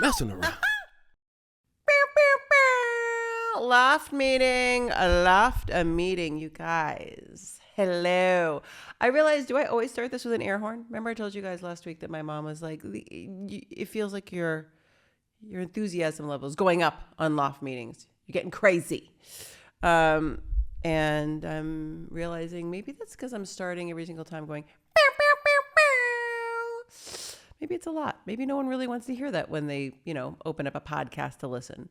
messing around. Loft meeting, a meeting, you guys. Hello. I realized, do I always start this with an air horn? Remember I told you guys last week that my mom was like, it feels like your enthusiasm level is going up on loft meetings. You're getting crazy. And I'm realizing maybe that's because I'm starting every single time going, bow, bow, bow, bow. Maybe it's a lot. Maybe no one really wants to hear that when they, open up a podcast to listen.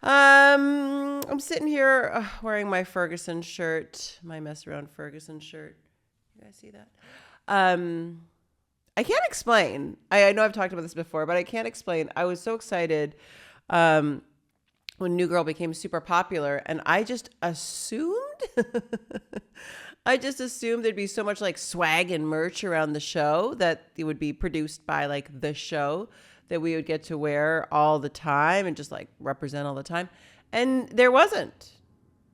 I'm sitting here wearing my Ferguson shirt, my mess around Ferguson shirt. You guys see that? I can't explain. I know I've talked about this before, but I can't explain. I was so excited when New Girl became super popular, and I just assumed there'd be so much like swag and merch around the show that it would be produced by like the show that we would get to wear all the time and just like represent all the time. And there wasn't.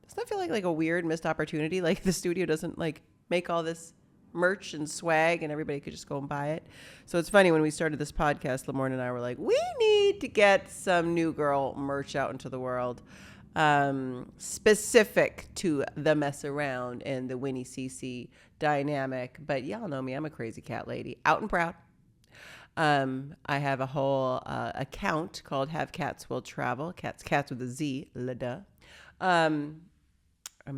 Doesn't that feel like a weird missed opportunity? Like the studio doesn't like make all this merch and swag and everybody could just go and buy it. So it's funny, when we started this podcast, Lamorne and I were like, we need to get some New Girl merch out into the world, specific to the mess around and the Winnie CC dynamic. But y'all know me, I'm a crazy cat lady, out and proud. I have a whole account called Have Cats Will Travel. Cats with a Z, Lada. I'm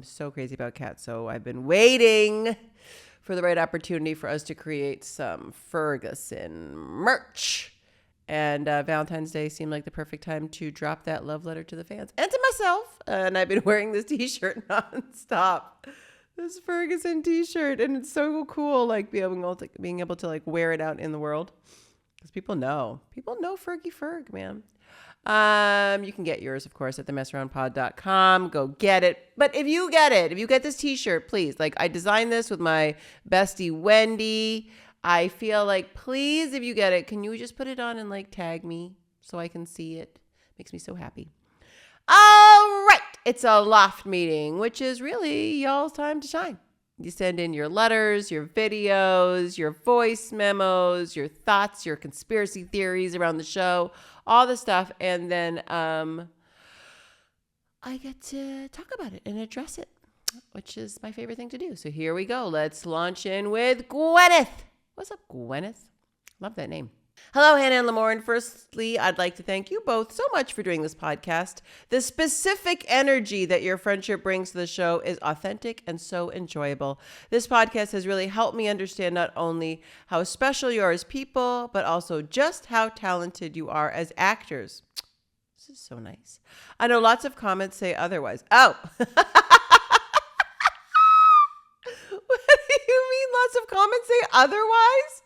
so crazy about cats, so I've been waiting for the right opportunity for us to create some Ferguson merch. And Valentine's Day seemed like the perfect time to drop that love letter to the fans and to myself. And I've been wearing this t-shirt nonstop. This Ferguson t-shirt, and it's so cool, like being able to like wear it out in the world, because people know Fergie Ferg, man. You can get yours, of course, at themessaroundpod.com. Go get it. But if you get this t-shirt, please, like I designed this with my bestie Wendy. I feel like, please, if you get it, can you just put it on and like tag me so I can see it? Makes me so happy. All right. It's a loft meeting, which is really y'all's time to shine. You send in your letters, your videos, your voice memos, your thoughts, your conspiracy theories around the show, all the stuff. And then I get to talk about it and address it, which is my favorite thing to do. So here we go. Let's launch in with Gwyneth. What's up, Gwyneth? Love that name. Hello, Hannah and Lamorne. Firstly, I'd like to thank you both so much for doing this podcast. The specific energy that your friendship brings to the show is authentic and so enjoyable. This podcast has really helped me understand not only how special you are as people, but also just how talented you are as actors. This is so nice. I know lots of comments say otherwise. Oh. What do you mean lots of comments say otherwise?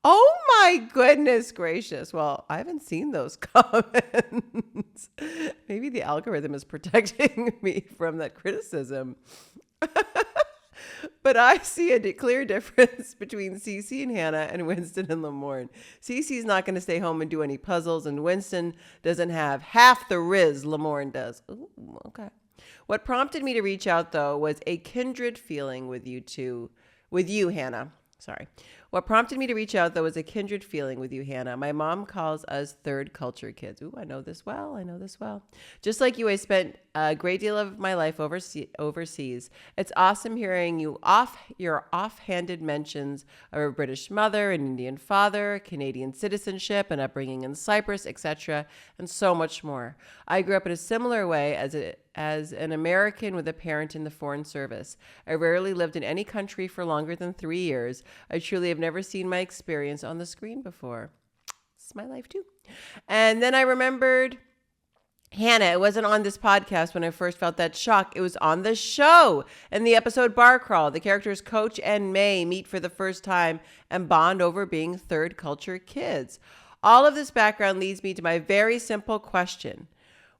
Oh my goodness gracious. Well, I haven't seen those comments. Maybe the algorithm is protecting me from that criticism. But I see a clear difference between Cece and Hannah and Winston and Lamorne. Cece's not going to stay home and do any puzzles, and Winston doesn't have half the riz Lamorne does. Ooh, okay. What prompted me to reach out, though, was a kindred feeling with you, Hannah. Sorry. What prompted me to reach out, though, was a kindred feeling with you, Hannah. My mom calls us third culture kids. Ooh, I know this well. Just like you, I spent a great deal of my life overseas. It's awesome hearing your offhanded mentions of a British mother, an Indian father, Canadian citizenship, and upbringing in Cyprus, etc., and so much more. I grew up in a similar way as an American with a parent in the foreign service. I rarely lived in any country for longer than 3 years. I truly have never seen my experience on the screen before. It's my life too. And then I remembered, Hannah, it wasn't on this podcast when I first felt that shock. It was on the show. In the episode Bar Crawl, the characters Coach and May meet for the first time and bond over being third culture kids. All of this background leads me to my very simple question.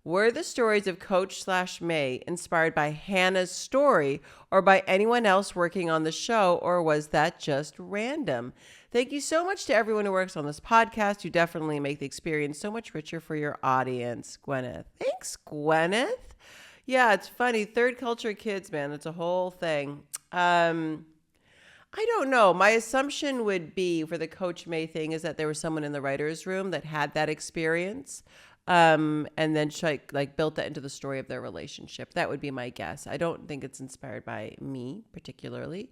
Were the stories of Coach/May inspired by Hannah's story or by anyone else working on the show, or was that just random? Thank you so much to everyone who works on this podcast. You definitely make the experience so much richer for your audience, Gwyneth. Thanks, Gwyneth. Yeah, it's funny. Third culture kids, man, it's a whole thing. I I don't know. My assumption would be for the Coach May thing is that there was someone in the writer's room that had that experience, and then like built that into the story of their relationship. That would be my guess. I don't think it's inspired by me particularly.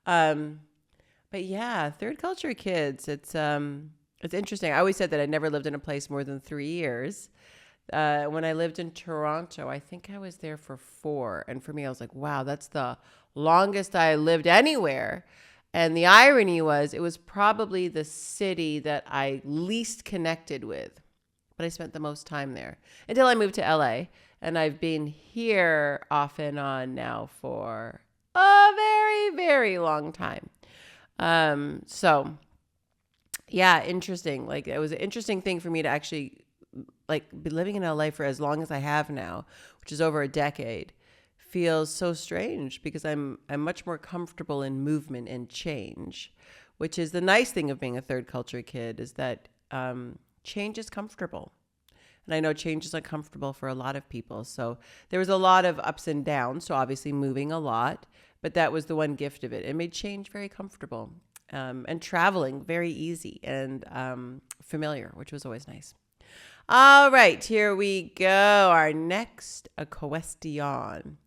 But yeah, third culture kids, it's interesting. I always said that I never lived in a place more than 3 years. When I lived in Toronto, I think I was there for 4. And for me, I was like, wow, that's the longest I lived anywhere. And the irony was, it was probably the city that I least connected with, but I spent the most time there until I moved to LA. And I've been here off and on now for a very, very long time. So yeah, interesting. Like, it was an interesting thing for me to actually like be living in LA for as long as I have now, which is over a decade. Feels so strange because I'm much more comfortable in movement and change, which is the nice thing of being a third culture kid, is that change is comfortable. And I know change is uncomfortable for a lot of people. So there was a lot of ups and downs. So obviously moving a lot, but that was the one gift of it. It made change very comfortable, and traveling very easy and familiar, which was always nice. All right, here we go. Our next question.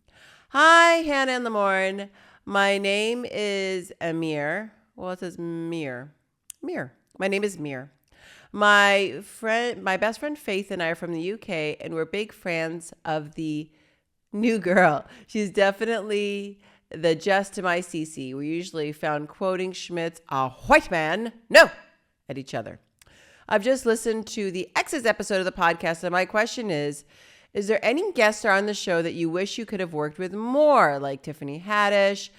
Hi, Hannah and Lamorne. My name is Amir. Well, it says Mir. My name is Mir. My best friend Faith and I are from the UK, and we're big fans of the new girl. She's definitely the Just to my CC. We usually found quoting Schmidt's "a white man, no," at each other. I've just listened to the Exes episode of the podcast, and my question is there any guest star on the show that you wish you could have worked with more, like Tiffany Haddish,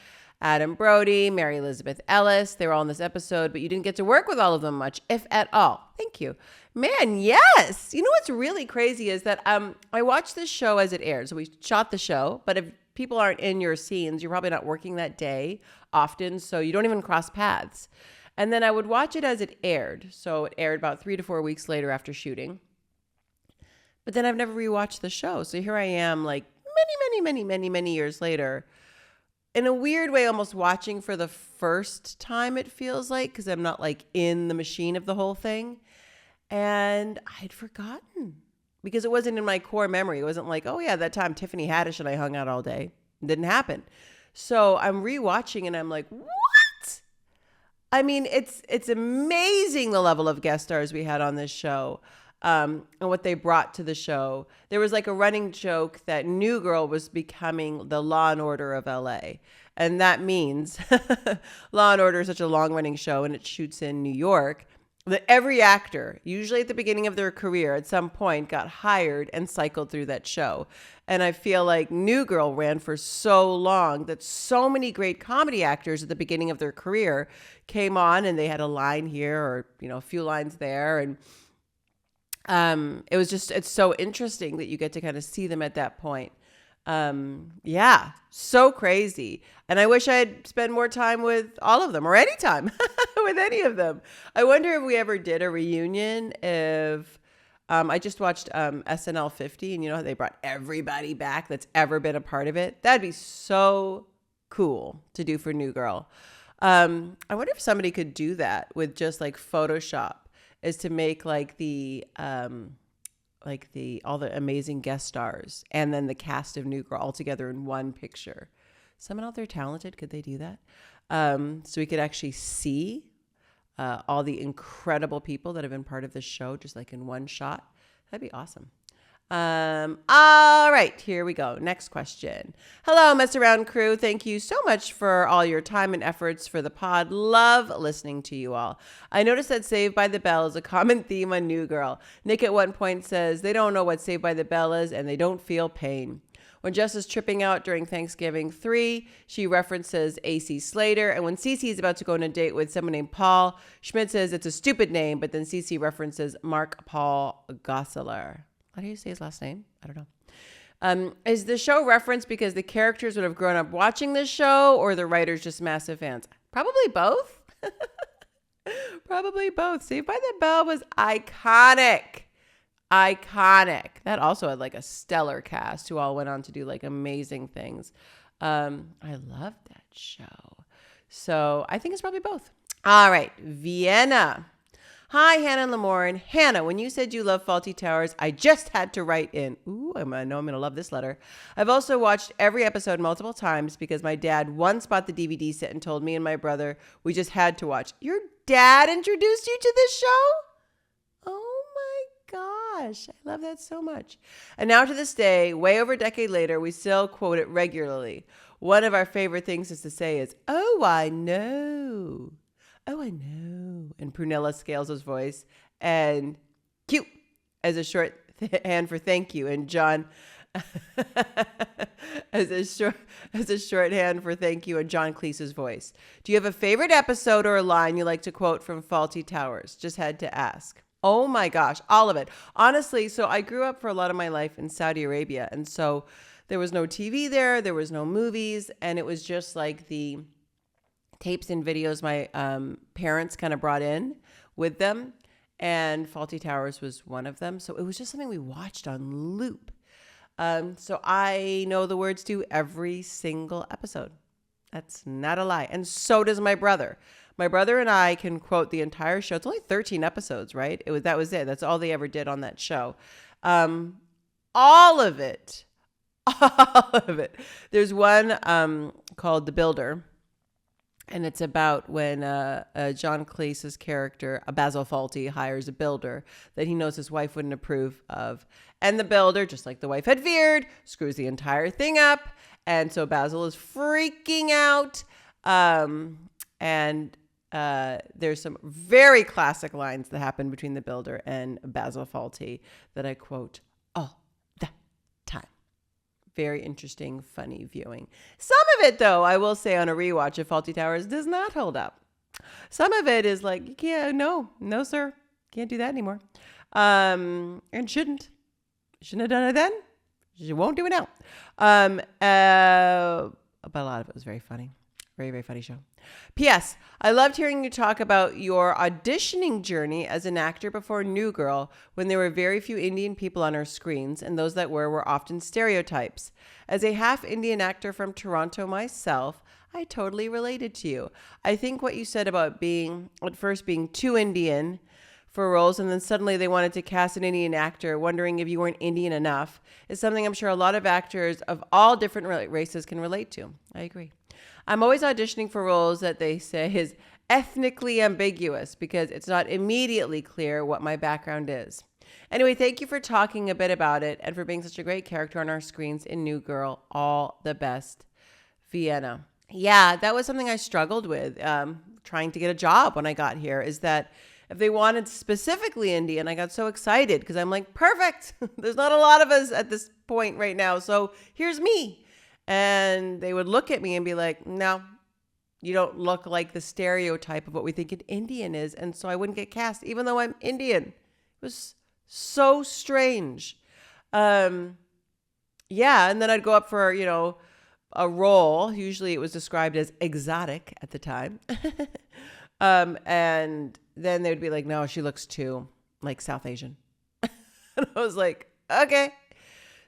Adam Brody, Mary Elizabeth Ellis? They were all in this episode, but you didn't get to work with all of them much, if at all. Thank you. Man, yes. You know what's really crazy is that I watched this show as it aired. So we shot the show, but if people aren't in your scenes, you're probably not working that day often, so you don't even cross paths. And then I would watch it as it aired. So it aired about 3 to 4 weeks later after shooting. But then I've never rewatched the show. So here I am, like many years later, in a weird way, almost watching for the first time, it feels like, because I'm not like in the machine of the whole thing. And I'd forgotten because it wasn't in my core memory. It wasn't like, oh yeah, that time Tiffany Haddish and I hung out all day. It didn't happen. So I'm rewatching and I'm like, what? I mean, it's amazing the level of guest stars we had on this show. And what they brought to the show. There was like a running joke that New Girl was becoming the Law and Order of LA. And that means Law and Order is such a long running show and it shoots in New York, that every actor, usually at the beginning of their career, at some point got hired and cycled through that show. And I feel like New Girl ran for so long that so many great comedy actors at the beginning of their career came on and they had a line here or, a few lines there. And it's so interesting that you get to kind of see them at that point. Yeah, so crazy. And I wish I had spent more time with all of them or any time with any of them. I wonder if we ever did a reunion I just watched SNL 50 and how they brought everybody back that's ever been a part of it. That'd be so cool to do for New Girl. I wonder if somebody could do that with just like Photoshop, is to make all the amazing guest stars and then the cast of New Girl all together in one picture. Someone out there talented, could they do that? So we could actually see all the incredible people that have been part of this show just like in one shot. That'd be awesome. All right, here we go. Next question. Hello, Mess Around crew. Thank you so much for all your time and efforts for the pod. Love listening to you all. I noticed that Saved by the Bell is a common theme on New Girl. Nick at one point says they don't know what Saved by the Bell is and they don't feel pain. When Jess is tripping out during Thanksgiving 3, she references AC Slater. And when Cece is about to go on a date with someone named Paul, Schmidt says it's a stupid name, but then Cece references Mark Paul Gosselaar. How do you say his last name? I don't know. Is the show referenced because the characters would have grown up watching this show or the writers just massive fans? Probably both. Probably both. Saved by the Bell was iconic. That also had like a stellar cast who all went on to do like amazing things. I loved that show. So I think it's probably both. All right, Vienna. Hi, Hannah and Lamorne. Hannah, when you said you love Faulty Towers, I just had to write in. Ooh, I know I'm going to love this letter. I've also watched every episode multiple times because my dad once bought the DVD set and told me and my brother we just had to watch. Your dad introduced you to this show? Oh my gosh, I love that so much. And now to this day, way over a decade later, we still quote it regularly. One of our favorite things is to say is, "Oh, I know. Oh, I know," in Prunella Scales' voice, and cute as a shorthand for thank you, and John as a shorthand for thank you, in John Cleese's voice. Do you have a favorite episode or a line you like to quote from Faulty Towers? Just had to ask. Oh my gosh, all of it. Honestly, so I grew up for a lot of my life in Saudi Arabia, and so there was no TV there was no movies, and it was just like the tapes and videos my parents kind of brought in with them, and Faulty Towers was one of them. So it was just something we watched on loop. So I know the words to every single episode. That's not a lie. And so does my brother. My brother and I can quote the entire show. It's only 13 episodes, right? That was it. That's all they ever did on that show. All of it. All of it. There's one called The Builder. And it's about when John Cleese's character, Basil Fawlty, hires a builder that he knows his wife wouldn't approve of. And the builder, just like the wife had feared, screws the entire thing up. And so Basil is freaking out. And there's some very classic lines that happen between the builder and Basil Fawlty that I quote all the time. Very interesting, funny viewing. Some of it, though, I will say on a rewatch of Faulty Towers does not hold up. Some of it is like, you can't, no, sir. Can't do that anymore. And shouldn't. Shouldn't have done it then. You won't do it now. But a lot of it was very funny. Very, very funny show. P.S. I loved hearing you talk about your auditioning journey as an actor before New Girl when there were very few Indian people on our screens, and those that were often stereotypes. As a half Indian actor from Toronto myself, I totally related to you. I think what you said about at first being too Indian for roles and then suddenly they wanted to cast an Indian actor, wondering if you weren't Indian enough, is something I'm sure a lot of actors of all different races can relate to. I agree. I'm always auditioning for roles that they say is ethnically ambiguous because it's not immediately clear what my background is. Anyway, thank you for talking a bit about it and for being such a great character on our screens in New Girl. All the best, Vienna. Yeah, that was something I struggled with trying to get a job when I got here, is that if they wanted specifically Indian, I got so excited because I'm like, perfect. There's not a lot of us at this point right now. So here's me. And they would look at me and be like, no, you don't look like the stereotype of what we think an Indian is. And so I wouldn't get cast, even though I'm Indian. It was so strange. Yeah. And then I'd go up for, a role. Usually it was described as exotic at the time. And then they would be like, no, she looks too like South Asian. And I was like, okay.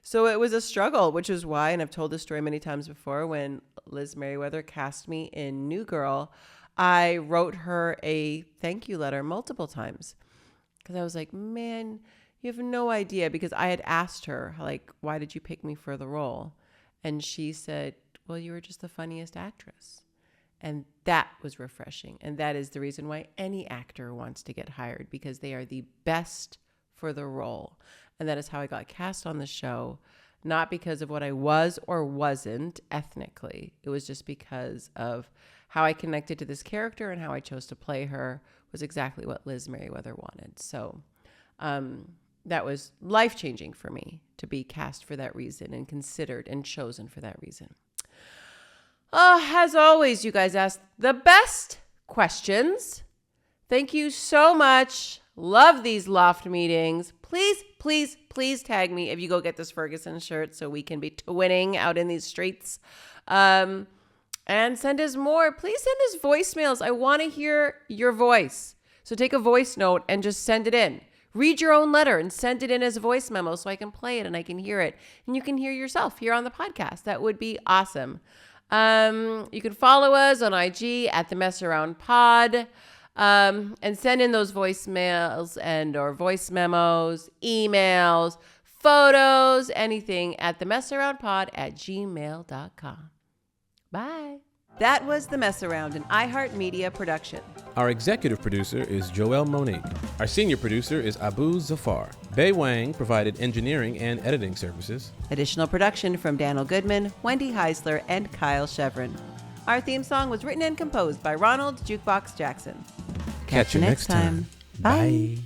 So it was a struggle, which is why, and I've told this story many times before, when Liz Merriweather cast me in New Girl, I wrote her a thank you letter multiple times because I was like, man, you have no idea, because I had asked her, like, why did you pick me for the role? And she said, well, you were just the funniest actress. And that was refreshing. And that is the reason why any actor wants to get hired, because they are the best for the role. And that is how I got cast on the show, not because of what I was or wasn't ethnically. It was just because of how I connected to this character, and how I chose to play her was exactly what Liz Merriweather wanted. So that was life-changing for me to be cast for that reason and considered and chosen for that reason. As always, you guys ask the best questions. Thank you so much. Love these loft meetings. Please, please, please tag me if you go get this Ferguson shirt so we can be twinning out in these streets. And send us more. Please send us voicemails. I want to hear your voice. So take a voice note and just send it in. Read your own letter and send it in as a voice memo so I can play it and I can hear it. And you can hear yourself here on the podcast. That would be awesome. You can follow us on IG at the Mess Around Pod, and send in those voicemails or voice memos, emails, photos, anything at themessaroundpod@gmail.com. Bye. That was The Mess Around, an iHeartMedia production. Our executive producer is Joelle Monique. Our senior producer is Abu Zafar. Bei Wang provided engineering and editing services. Additional production from Daniel Goodman, Wendy Heisler, and Kyle Chevron. Our theme song was written and composed by Ronald Jukebox Jackson. Catch you next time. Bye.